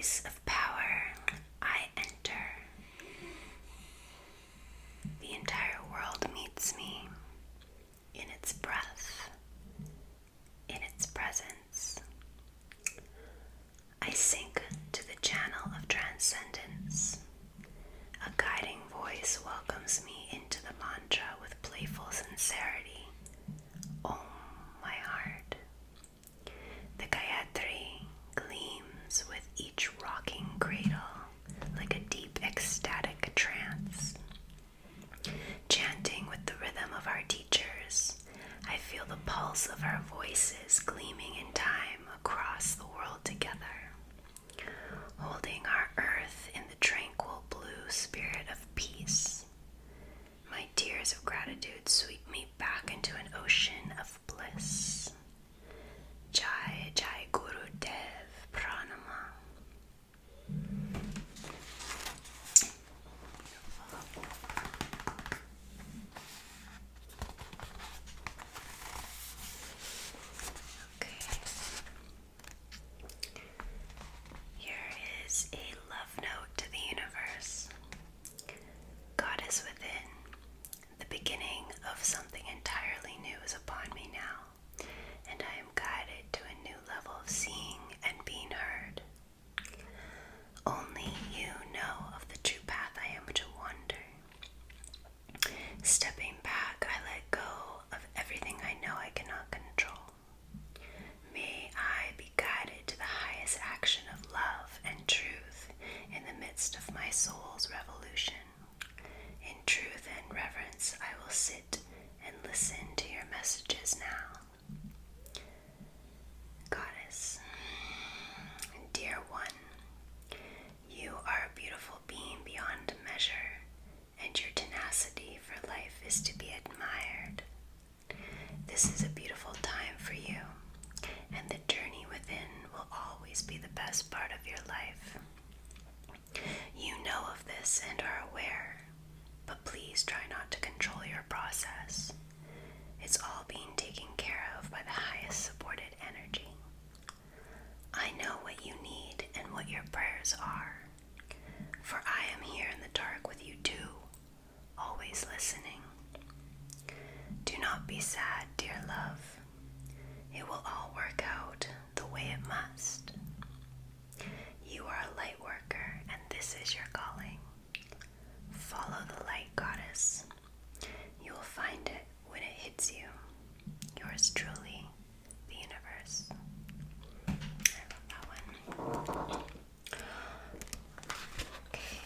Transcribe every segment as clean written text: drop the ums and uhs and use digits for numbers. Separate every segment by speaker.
Speaker 1: space of power, I enter. The entire world meets me in its breath, in its presence. I sink to the channel of transcendence. A guiding voice welcomes me into the mantra with playful sincerity. Om, my heart. The Gayatri gleams with each rocking cradle like a deep ecstatic trance. Chanting with the rhythm of our teachers, I feel the pulse of our voices gleaming in time across the world together, holding our earth in the tranquil blue spirit of peace. My tears of gratitude sweep me back into an ocean of bliss. Jai Jai Guru Dev Pranama. Okay. Here is a love note to the universe. God is within. The beginning of something entirely new is upon me now, and I am guided to a new level of seeing and being heard. Only you know of the true path I am to wander. Stepping back, I let go of everything I know I cannot control. May I be guided to the highest action of love and truth in the midst of my soul's revolution. In truth and reverence, I will sit and listen to your messages now. Goddess, dear one, you are a beautiful being beyond measure, and your tenacity for life is to be admired. This is a beautiful time for you, and the journey within will always be the best part of your life. You know of this and are aware, but please try not to control your process. It's all being taken care of by the highest supported energy. I know what you need and what your prayers are, for I am here in the dark with you too, always listening. Do not be sad, dear love. It will all work out the way it must. You are a light worker, and this is your calling. Follow the light, goddess. You will find it when it hits you. Yours truly, the universe. I love that one. Okay,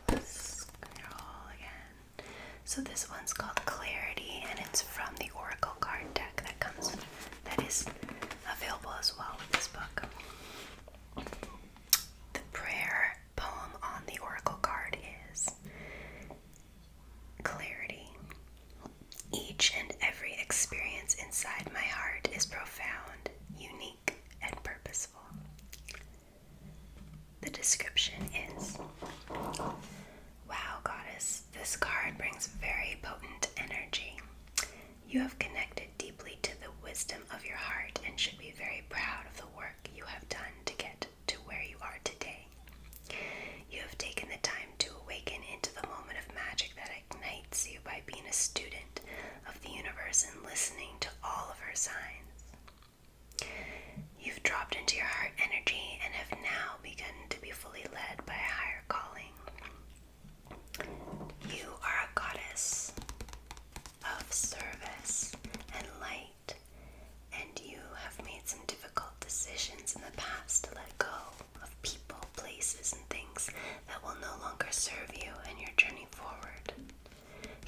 Speaker 1: let's scroll again. So this one's called Clarity, and it's from the Oracle card deck that is available as well with this book. The prayer poem on the Oracle card is Clarity. Each and every experience inside my heart is profound, unique, and purposeful. The description is, wow, goddess, this card brings very potent energy. You have connected deeply to the wisdom of your heart and should be very proud of the work you have done to get to where you are today. You have taken the time to awaken into the moment of magic that ignites you by being a student of the universe and listening to all of her signs. You've dropped into your heart energy and have now begun to be fully led by a higher calling. You are a goddess of service and light, and you have made some difficult decisions in the past to let go of people, places, and things that will no longer serve you and your journey forward.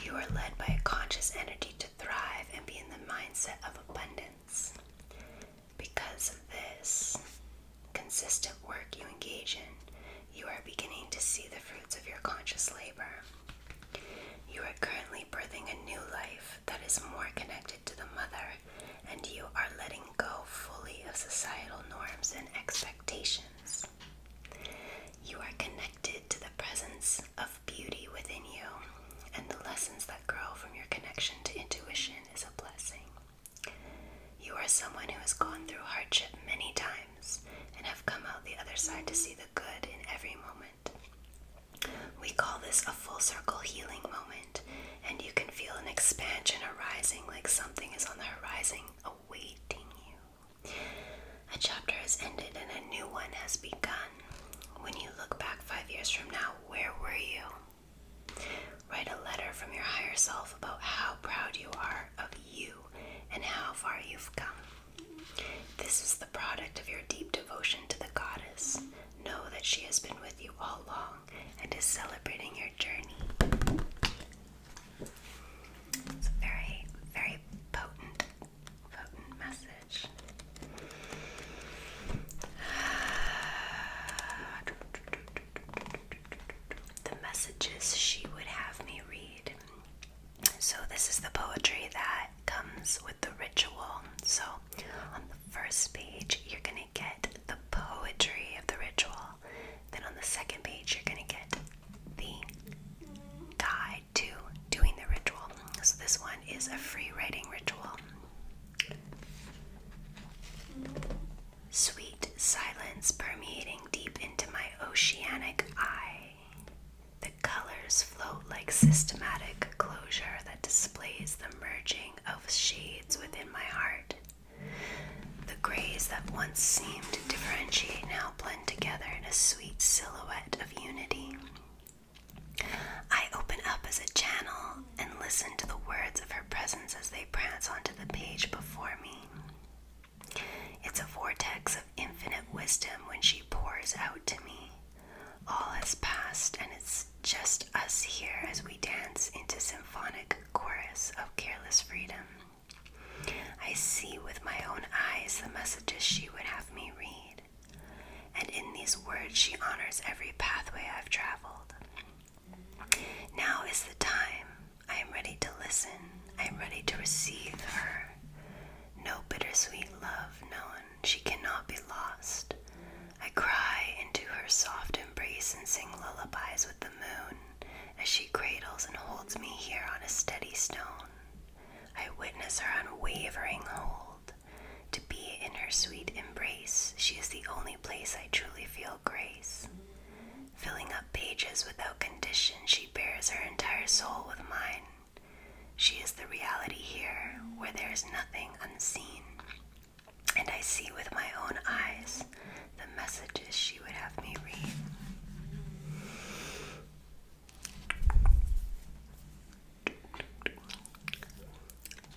Speaker 1: You are led by a conscious energy to thrive and be in the mindset of abundance. Because of this consistent work you engage in, you are beginning to see the fruits of your conscious labor. You are currently birthing a new life that is more connected to the mother, and you are letting go fully of societal norms and expectations. You are connected to the presence of beauty within you, and the lessons that grow from your connection to intuition is a blessing. You are someone who has gone through hardship many times and have come out the other side to see the good in every moment. We call this a full circle healing moment, and you can feel an expansion arising like something is on the horizon awaiting you. A chapter has ended and a new one has begun. When you look back 5 years from now, where were you? Write a letter from your higher self about how proud you are of you and how far you've come. This is the product of your deep devotion to the goddess. Know that she has been with you all along and is celebrating your journey. It's a very, very potent message. The messages she would have me read. So this is the poetry that comes with the ritual. So on the first page, you're going to get the poetry of the ritual. Then on the second page, you're going to get the guide to doing the ritual. So this one is a free writing ritual. Sweet silence permeating deep into my oceanic eye. The colors float like systematic closure that displays the merging of shades within my heart. The grays that once seemed to differentiate now blend together in a sweet silhouette of unity. I open up as a channel and listen to the words of her presence as they prance onto the page before me. It's a vortex of infinite wisdom when she pours out to me. All has passed and it's just us here as we dance into symphonic chorus of careless freedom. I see with my own eyes the messages she would have me read, and in these words she honors every pathway I've traveled. Now is the time. I am ready to listen. I am ready to receive her. No bittersweet love known, she cannot be lost. I cry into her soft embrace and sing lullabies with the moon as she cradles and holds me here on a steady stone. I witness her unwavering hold. To be in her sweet embrace, she is the only place I truly feel grace. Filling up pages without condition, she bears her entire soul with mine. She is the reality here, where there is nothing unseen. And I see with my own eyes the messages she would have me read.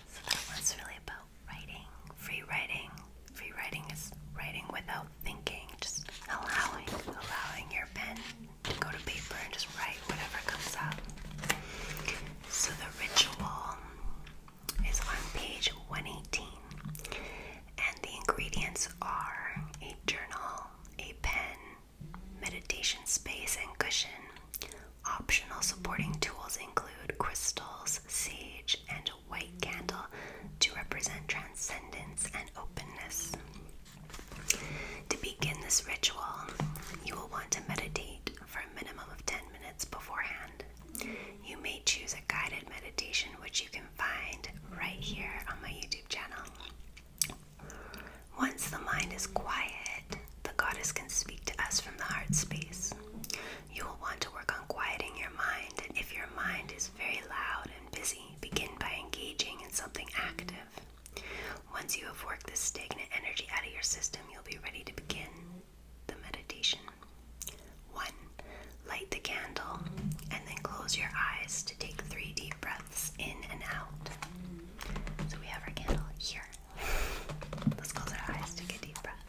Speaker 1: So that one's really about writing, free writing. Free writing is writing without thinking, just allowing your pen to go to paper and just write whatever comes out. So the ritual is on page 118, and the ingredients are a journal, a pen, meditation space and cushion. Optional supporting tools include crystals, sage, and a white candle to represent transcendence and openness. To begin this ritual, you will want to meditate for a minimum of 10 minutes beforehand. You may choose a guided meditation, which you can find right here on my YouTube channel. Once the mind is quiet, the goddess can speak to us from the heart space. You will want to work on quieting your mind, and if your mind is very loud and busy, begin by engaging in something active. Once you have worked this stagnant energy out of your system, you'll be ready to begin the meditation. 1. Light the candle, and then close your eyes to take 3 deep breaths in and out. So we have our candle here. Let's close our eyes, take a deep breath.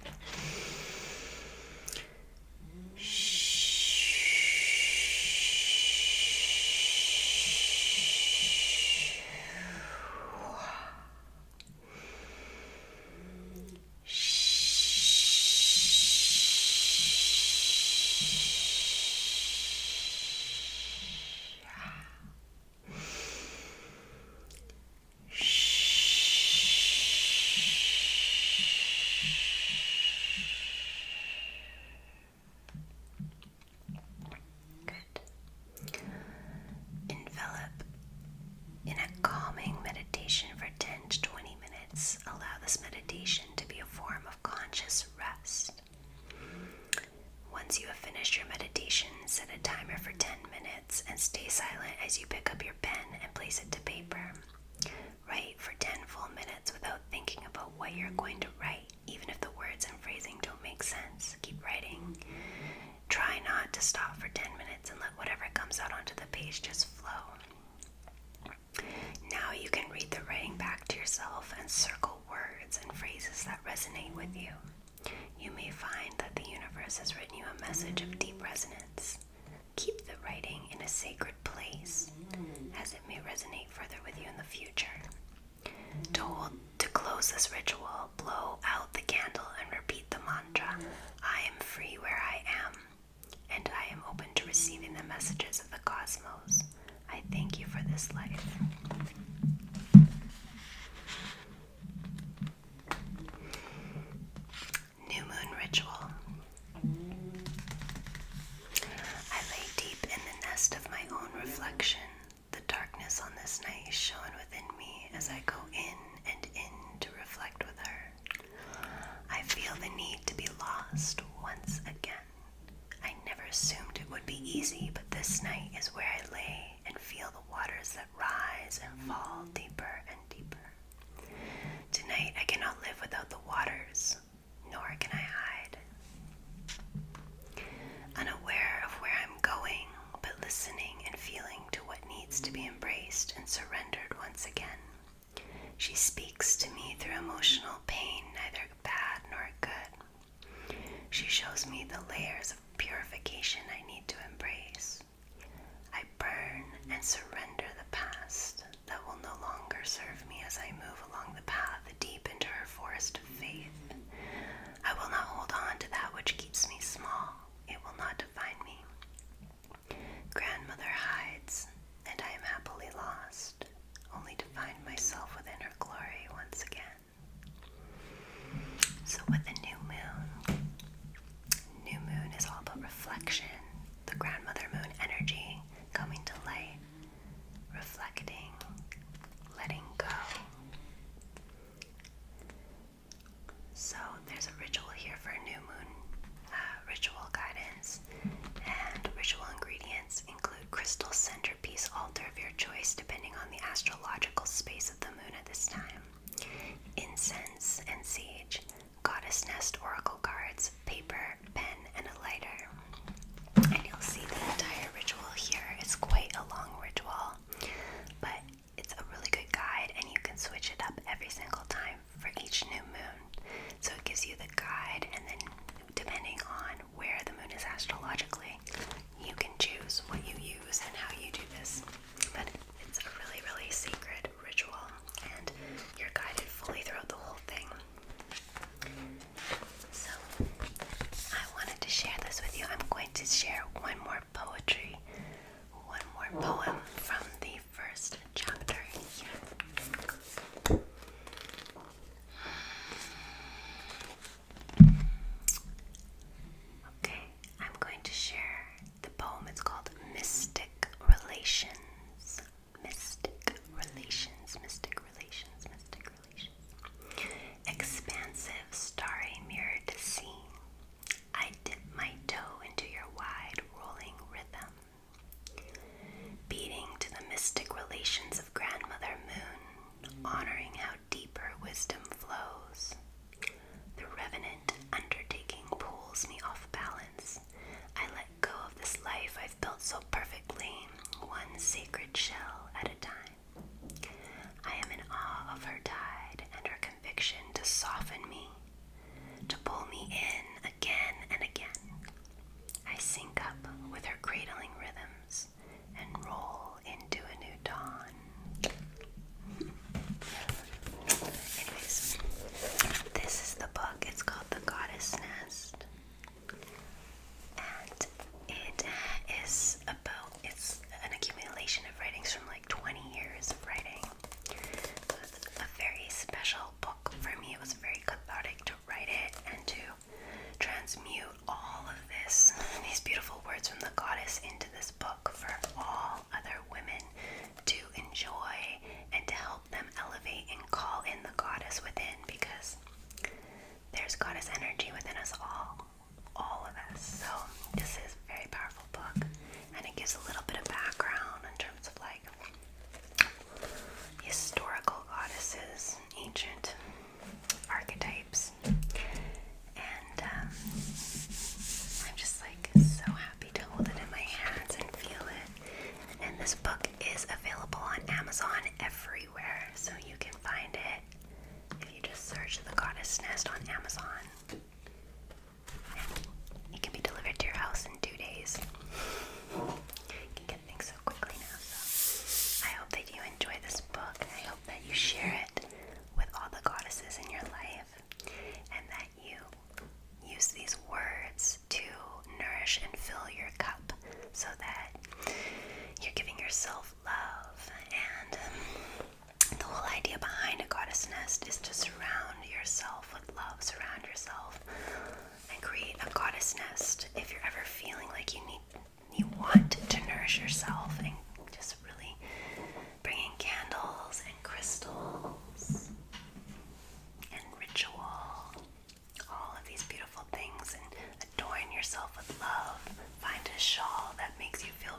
Speaker 1: Allow this meditation to be a form of conscious rest. finish your meditation, set a timer for 10 minutes and stay silent as you pick up your pen and place it to paper. Write for 10 full minutes without thinking about what you're going to write, even if the words and phrasing don't make sense. Keep writing. Try not to stop for 10 minutes and let whatever comes out onto the page just flow. Now you can read the writing back to yourself and circle words and phrases that resonate with you. You may find that the universe has written you a message of deep resonance. Keep the writing in a sacred place, as it may resonate further with you in the future. To close this ritual, blow out the candle and repeat the mantra, I am free where I am, and I am open to receiving the messages of the cosmos. I thank you for this life. New Moon Ritual. I lay deep in the nest of my own reflection. The darkness on this night is shown within me as I go in and in to reflect with her. I feel the need to be lost once again. I never assumed it would be easy, but this night is where I lay and feel the waters that rise and fall deeper and deeper. Tonight I cannot live without the waters, nor can I hide. Unaware of where I'm going, but listening and feeling to what needs to be embraced and surrendered once again. She speaks to me through emotional pain, neither bad nor good. She shows me the layers of purification I need to embrace. I burn and surrender the past that will no longer serve me as I move along the path deep into her forest of faith. I will not hold on to that which keeps me small. It will not define me. Grandmother hides, and I am happily lost, only to find myself within her glory once again. So with the new moon is all about reflection, the grandmother moon energy coming to light, reflecting, letting go. So there's a ritual here for new moon ritual guidance, and ritual ingredients include crystal centerpiece altar of your choice depending on the astrological space of the moon at this time, incense and sage, goddess nest oracle cards, paper, pen, and a lighter. And you'll see the entire ritual here. It's quite a long ritual, but it's a really good guide, and you can switch it up every single time for each new moon. So it gives you the guide, and then depending on where the moon is astrologically, you can choose what you use and how you do this. But it's a really, really sacred ritual, and you're guided fully throughout the whole thing. So I wanted to share this with you. I'm going to share one more poem from the first chapter here. Okay, I'm going to share the poem. It's called Mystic Relations. Mystic Relations, Mystic Relations, Mystic Relations. Expansive, starry mirrored sea. I dip my toe into your wide rolling rhythm. Beating to the mystic relations of Grandmother Moon, honoring how deep her wisdom flows. The revenant undertaking pulls me off balance. I let go of this life I've built so perfectly, one sacred shell at a time. I am in awe of her tide and her conviction to soften me, to pull me in again and again. I sync up with her cradling rhythms and roll into a new dawn. Anyways, this is the book. It's called The Goddess Nest. And it's an accumulation of writings from like 20 years of writing. So it's a very special book for me. It was very cathartic to write it and to transmute all of these beautiful words from the goddess into this book for all other women to enjoy and to help them elevate and call in the goddess within, because there's goddess energy within us all of So this is a very powerful book, and it gives a little bit of background in terms of like historical goddesses, ancient archetypes, and I'm just like so happy to hold it in my hands and feel it. And this book is available on Amazon everywhere, so you can find it if you just search The Goddess Nest on Amazon. And it can be delivered to your house in 2 days. You can get things so quickly now, so I hope that you enjoy this book. I hope that you share it with all the goddesses in your life, and that you use these words to nourish and fill your cup so that you're giving yourself love. And the whole idea behind a goddess nest is to surround yourself with love, surround yourself and create a goddess nest if you're ever feeling like you want to nourish yourself, and just really bringing candles and crystals and ritual, all of these beautiful things, and adorn yourself with love. Find a shawl that makes you feel